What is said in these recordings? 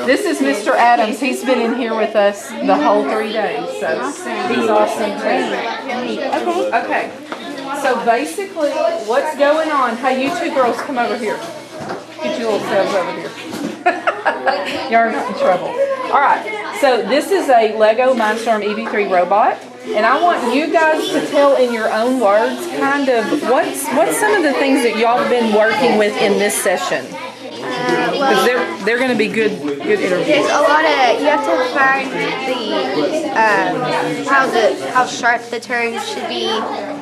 This is Mr. Adams. He's been in here with us the whole 3 days. So he's awesome too. Okay. So basically, what's going on? Hey, you two girls, come over here. Get your little selves over here. You're not in trouble. All right. So this is a Lego Mindstorm EV3 robot. And I want you guys to tell in your own words kind of what's some of the things that y'all have been working with in this session. Because they're going to be good interviews. There's a lot of, you have to find how sharp the turns should be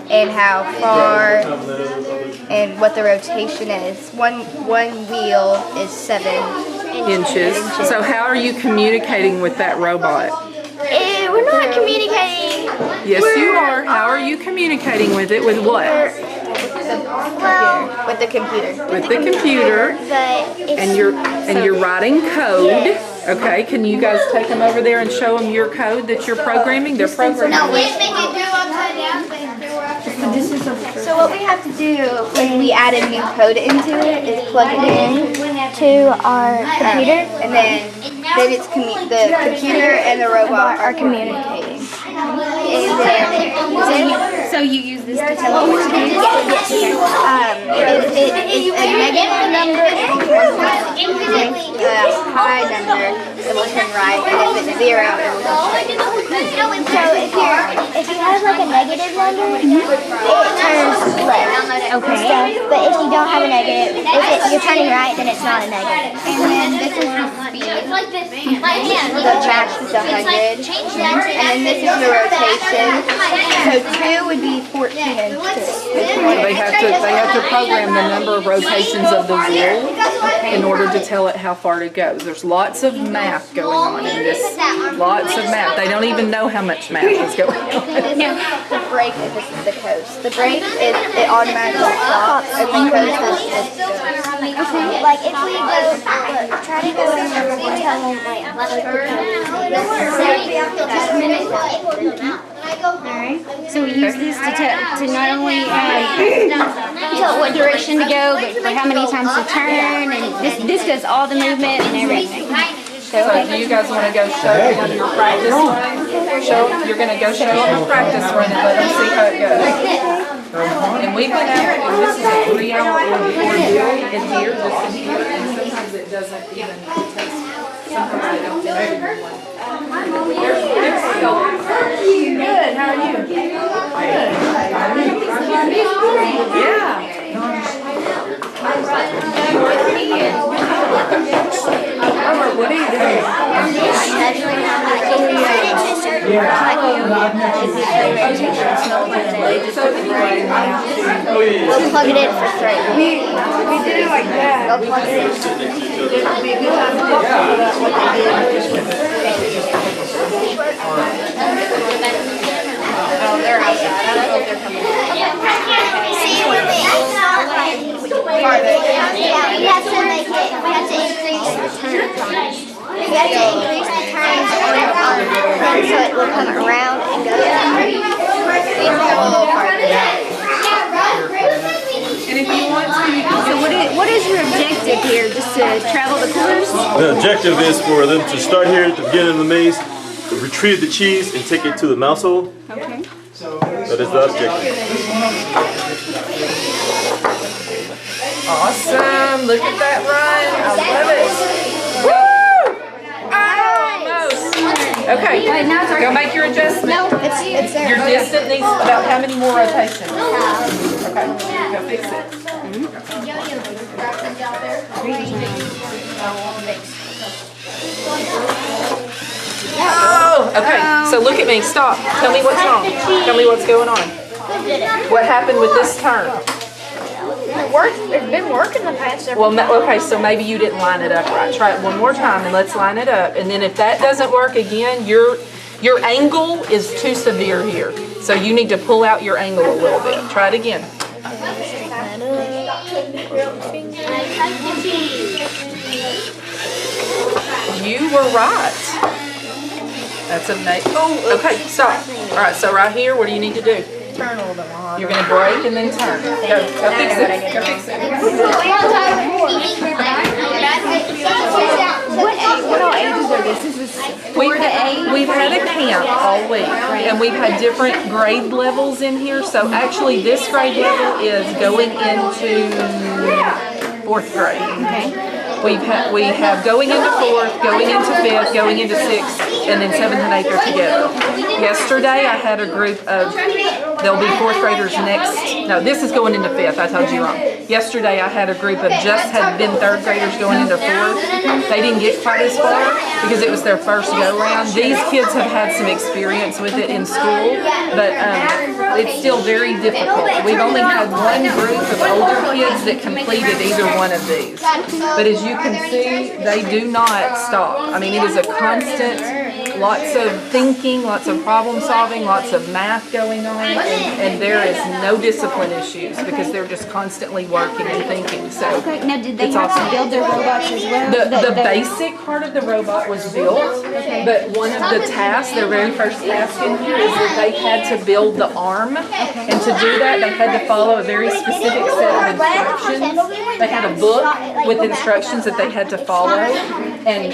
and how far and what the rotation is. One wheel is 7 inches. So how are you communicating with that robot? We're not communicating. Yes, you are. How are you communicating with it? With what? With the computer. With the computer. And you're writing code. Okay, can you guys take them over there and show them your code that you're programming? They're programming. No, wait, make it do upside down. So what we have to do when we add a new code into it is plug it in to our computer, and then it's the computer and the robot are communicating. And then, so you use this to tell it what to do? Yes. If it's a negative number, it will turn left. If it's a high number, it will turn right. And if it's 0, it will turn straight. So if you have like a negative number, it turns left. Okay. But if you don't have a negative, if you're turning right, then it's not a negative. And then this is the speed. The max is 100. And then this is the rotation. So 2 would be 14 inches. They have to program the number of rotations of the wheel in order to tell it how far to go. There's lots of math going on in this. Lots of math. They don't even know how much math is going on. The brake, and this is the coast. The brake, it automatically stops, and the coast is just okay. Like if we go, try to go in there and tell them Alright, so we use this to not only tell what direction to go, but for how many times to turn, and this does all the movement and everything. So do you guys want to go show them your practice run? You're going to go show them a practice run and let them see how it goes. And we've been out, and this is a 3-hour ordeal in here, just in here, and sometimes it doesn't even taste. Sometimes they don't feel anyone. There's good. How are you? Good. Yeah. Robert, what are you doing? We'll plug it in for 3. We did it like that. We'll plug it in. It would be a good time to talk about what they did. Oh, they're outside. I don't know if they're coming in. See, when we farther. We have to make it, we have to increase the turns. We have to increase the turns so it will come around and go down. We have to go a little farther. And if you want to, So what is your objective here? Just to travel the course? The objective is for them to start here at the beginning of the maze, retrieve the cheese, and take it to the mouse hole. Okay. That is the objective. awesome. Look at that run. I love it. Woo! Almost. Okay. Go make your adjustment. No, it's there. Your distant needs about how many more rotations? Okay. Go fix it. Oh, okay. So look at me. Stop. Tell me what's wrong. Tell me what's going on. What happened with this turn? It's been working the past several Well, okay, so maybe you didn't line it up right. Try it one more time and let's line it up. And then if that doesn't work again, your angle is too severe here. So you need to pull out your angle a little bit. Try it again. You were right. That's amazing. Oh, okay, stop. All right, so right here, what do you need to do? turn a little bit more. You're going to brake and then turn. Go fix it. Go fix it. What this? Is this 4 We've to 8? we've had a camp all week, and we've had different grade levels in here. So actually, this grade level is going into 4th grade. Okay. We have going into 4th, going into 5th, going into 6th, and then 7th and 8th are together. Yesterday I had a group of, there'll be 4th graders next, no, this is going into 5th, I told you wrong. Yesterday I had a group of had been 3rd graders going into 4th. They didn't get quite as far because it was their first go round. These kids have had some experience with it in school, but it's still very difficult. We've only had one group of older kids that completed either one of these. But as you can see, they do not stop. I mean, it is a constant, lots of thinking, lots of problem solving, lots of math going on, and there is no discipline issues because they're just constantly working and thinking. So Okay. Now, did they it's have awesome. to build their robots as well? The basic part of the robot was built, but one of the tasks, their very first task in here, is that they had to build the arm, and to do that, they had to follow a very specific set of instructions. They had a book with instructions that they had to follow, and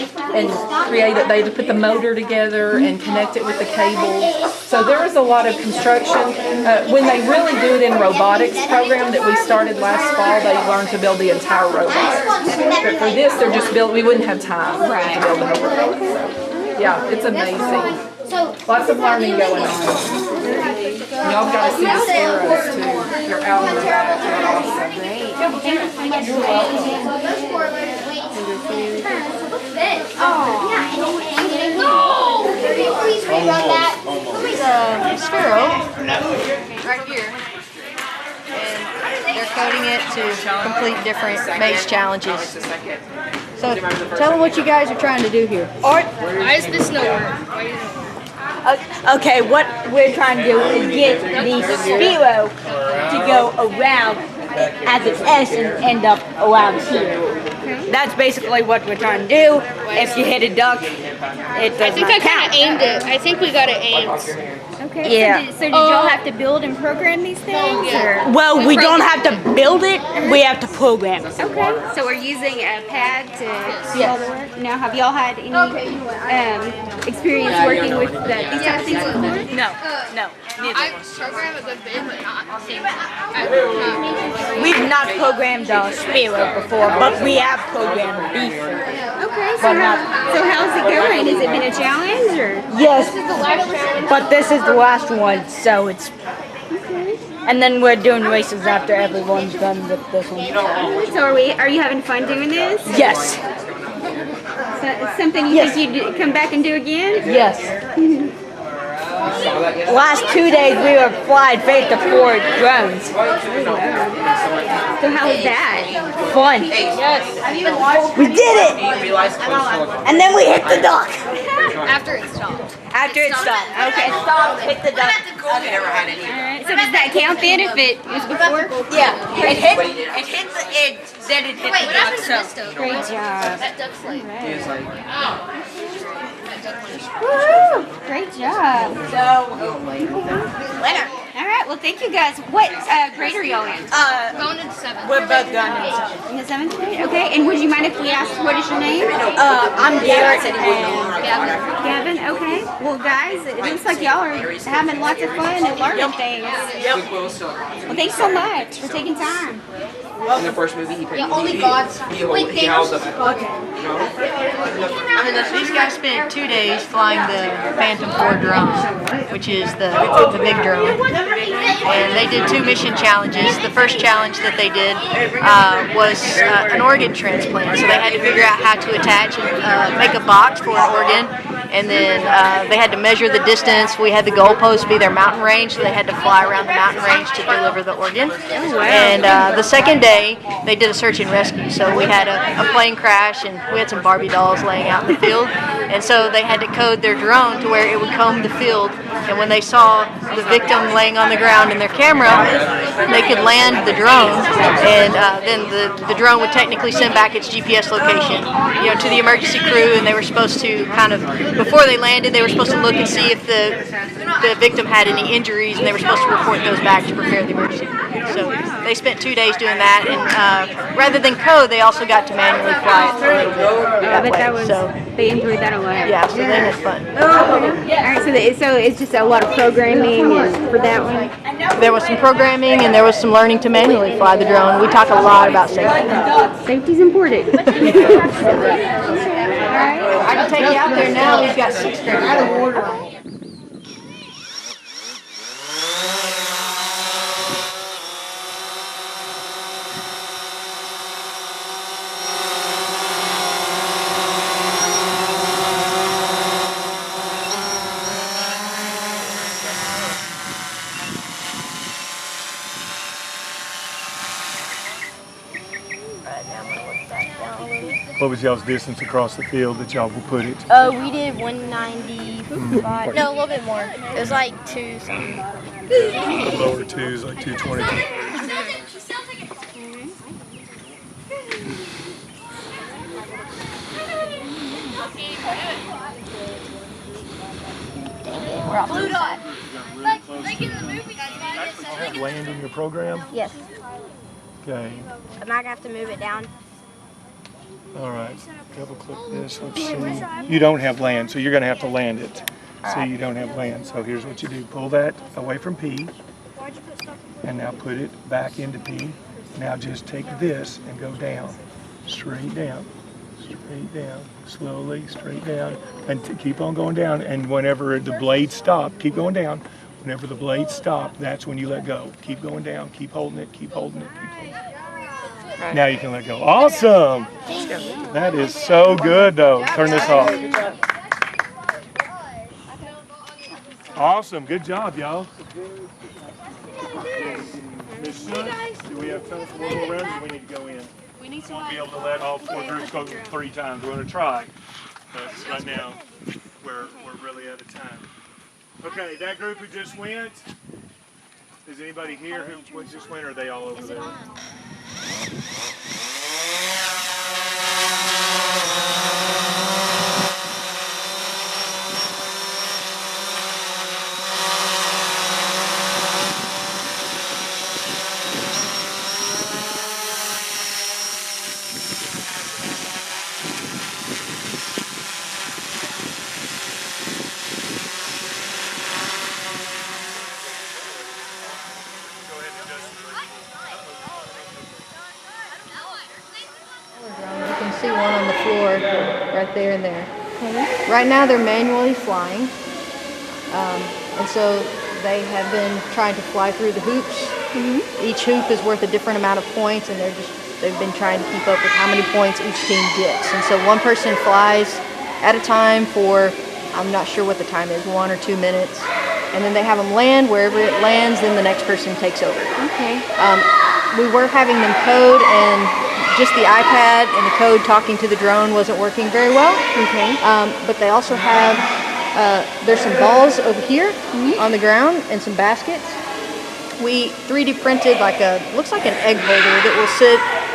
create it. They had to put the motor together and connect it with the cables. So there was a lot of construction. When they really do it in robotics program that we started last fall, they learned to build the entire robot. But for this, they're just built. We wouldn't have time to build the whole robot. So, yeah, it's amazing. Lots of learning going on. Y'all got to see the sparrows too. They're out in the back. They're awesome. You're Sparrow right here, and they're coding it to complete different maze challenges. So tell them what you guys are trying to do here. Why is this no work? Okay, what we're trying to do is get the Sparrow to go around as its S and end up around here. That's basically what we're trying to do. If you hit a duck, it does not count. Aimed it. I think we got it aimed. Okay. Yeah. So did y'all have to build and program these things? Or? Well, we don't have to build it, we have to program it. Okay. So we're using a pad to do all the work? Now, have y'all had any experience working with these type of things before? No. I programmed a good bit, but not We've not programmed a Sparrow before, but we have programmed beef. Okay. So how's it going? Has it been a challenge or? Yes, but this is the last one, so it's... And then we're doing races after everyone's done with this one. So are you having fun doing this? Yes. So it's something you think you'd come back and do again? Yes. Last 2 days we were flying Faith to 4 drones. So how was that? Fun. We did it! And then we hit the duck. after it stopped. After it stopped. Okay. Hit the duck. Alright, so does that count then if it was before? Yeah. It hit the edge, then it hit the duck. So. Great job. That duck's like. Woo! Great job. Winner. Alright, well thank you guys. What grade are y'all in? Going into 7th. We're both going in. In the 7th grade? Okay, and would you mind if we asked what is your name? I'm Garrett and Gavin, okay. Well guys, it looks like y'all are having lots of fun and learning things. Well thanks so much for taking time. In the first movie, he picked only God's. he held up. These guys spent 2 days flying the Phantom 4 drone, which is the big drone. And they did 2 mission challenges. The first challenge that they did was an organ transplant. So they had to figure out how to attach and make a box for an organ. And then they had to measure the distance. We had the goalpost be their mountain range, so they had to fly around the mountain range to deliver the organ. And the second day, they did a search and rescue. So we had a plane crash, and we had some Barbie dolls laying out in the field. And so they had to code their drone to where it would comb the field. And when they saw the victim laying on the ground in their camera, they could land the drone, and then the drone would technically send back its GPS location, to the emergency crew. And they were supposed to kind of, before they landed, they were supposed to look and see if the victim had any injuries, and they were supposed to report those back to prepare the emergency crew. So they spent 2 days doing that, and rather than code, they also got to manually fly it a little bit that way. So they enjoyed that a lot. yeah, so they had fun. All right, so it's just a lot of programming and for that one. There was some programming and there was some learning to manually fly the drone. We talk a lot about safety. Safety's important. I can take you out there now. We've got 6 drones. What was y'all's distance across the field that y'all will put it? We did 195. No, a little bit more. It was like 2 something. Lower twos, like 220. We're off. Like in the movie, Have land in your program? Yes. Okay. Am I gonna have to move it down? All right. Double click this. Let's see. You don't have land, so you're going to have to land it. So you don't have land. So here's what you do. Pull that away from P. And now put it back into P. Now just take this and go down. Straight down. Straight down. Slowly, straight down. And keep on going down. And whenever the blades stop, keep going down. Whenever the blades stop, that's when you let go. Keep going down. Keep holding it. Keep holding it. Keep holding it. Now you can let go. Awesome! That is so good, though. Turn this off. Awesome. Good job, y'all. Miss Sun, do we have time for one more round, or do we need to go in? We need to be able to let all 4 groups go 3 times. We're going to try. But right now, we're really out of time. Okay, that group who just went, is anybody here who just went, or are they all over there? You can see one on the floor right there and there. Right now they're manually flying, and so they have been trying to fly through the hoops. Each hoop is worth a different amount of points, and they've been trying to keep up with how many points each team gets. And so one person flies at a time for, I'm not sure what the time is, 1 or 2 minutes, and then they have them land. Wherever it lands, then the next person takes over. Okay. We were having them code, and just the iPad and the code talking to the drone wasn't working very well. Okay. But they also have, there's some balls over here on the ground and some baskets. We 3D printed like looks like an egg holder that will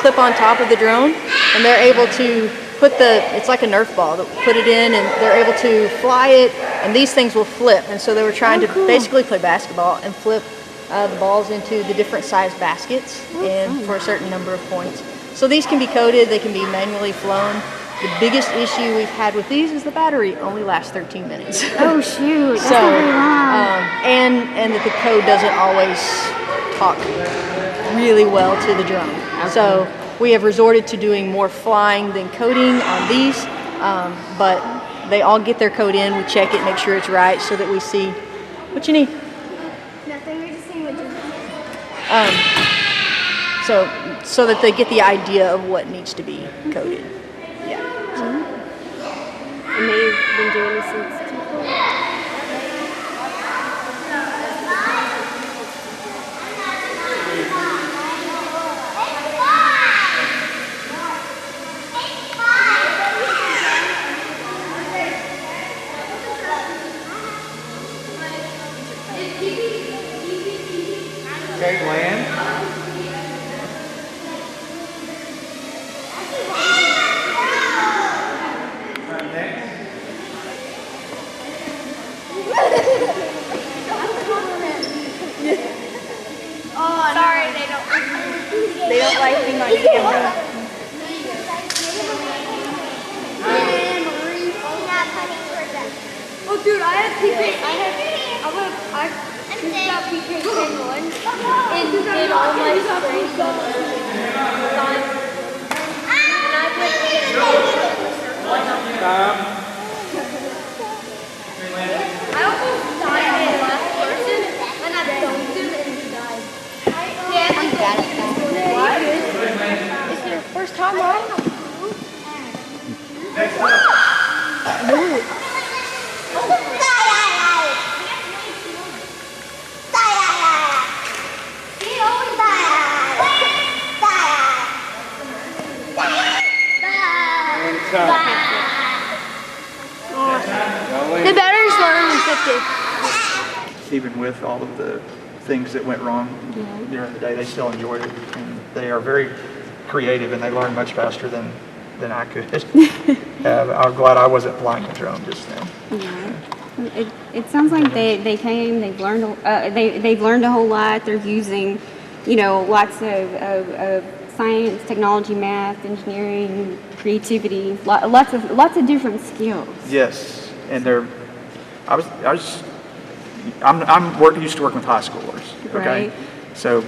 clip on top of the drone, and they're able to put it's like a Nerf ball, that put it in, and they're able to fly it, and these things will flip. And so they were trying to basically play basketball and flip the balls into the different size baskets and for a certain number of points. So these can be coded, they can be manually flown. The biggest issue we've had with these is the battery only lasts 13 minutes. Oh shoot, that's not very long. And that the code doesn't always talk really well to the drone. Okay. So we have resorted to doing more flying than coding on these, but they all get their code in, we check it, make sure it's right so that we see what you need. Nothing, we're just seeing what you So that they get the idea of what needs to be coded. Yeah. And they've been doing this since 2004? Okay, land. Oh, dude, I had PK. I got PK 10-1 and did all my strength. And I went I almost died in the last person, and I dunked him and he died. Yeah, I'm bad at that. What? It's your first time, right? The battery's lower than 50. Even with all of the things that went wrong during the day, they still enjoyed it. And they are very creative and they learn much faster than I could. I'm glad I wasn't flying the drone just then. Yeah. It sounds like they came, they've learned a whole lot. They're using, lots of science, technology, math, engineering, creativity, lots of different skills. Yes, and used to working with high schoolers. Okay, Right. so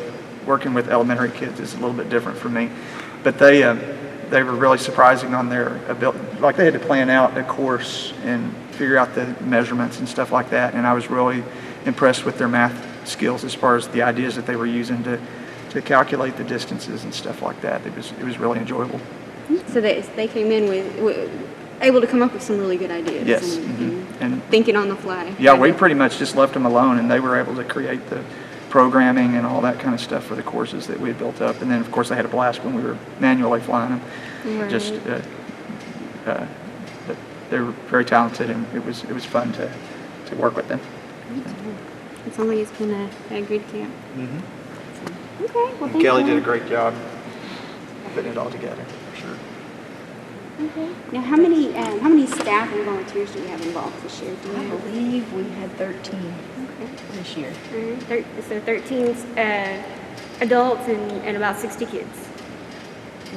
working with elementary kids is a little bit different for me, but they were really surprising on their ability. Like they had to plan out a course and figure out the measurements and stuff like that, and I was really impressed with their math skills as far as the ideas that they were using to calculate the distances and stuff like that. It was really enjoyable. So they came in with able to come up with some really good ideas. Yes, and thinking on the fly. Yeah, we pretty much just left them alone, and they were able to create the programming and all that kind of stuff for the courses that we had built up. And then, of course, they had a blast when we were manually flying them. Right. Just they were very talented, and it was fun to work with them. It sounds like it's been a good camp. Mm-hmm. Okay, well, And thank Kelly you. did a great job putting it all together, for sure. Okay. Now, how many staff and volunteers do we have involved this year? I believe we had 13 this year. So 13 adults and about 60 kids.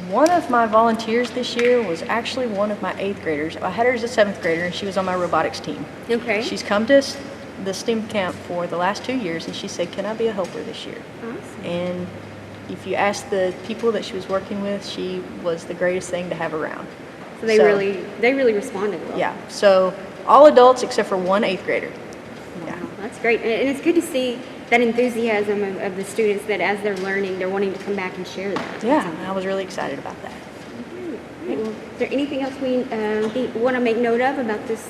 One of my volunteers this year was actually one of my 8th graders. I had her as a 7th grader, and she was on my robotics team. Okay. She's come to the STEM camp for the last 2 years, and she said, "Can I be a helper this year?" Awesome. And if you ask the people that she was working with, she was the greatest thing to have around. So they really responded well. Yeah. So all adults except for one 8th grader. Wow, that's great. And it's good to see that enthusiasm of the students, that as they're learning, they're wanting to come back and share that. Yeah, I was really excited about that. Right, well, is there anything else we want to make note of about this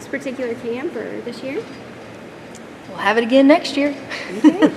particular camp or this year? We'll have it again next year. Okay.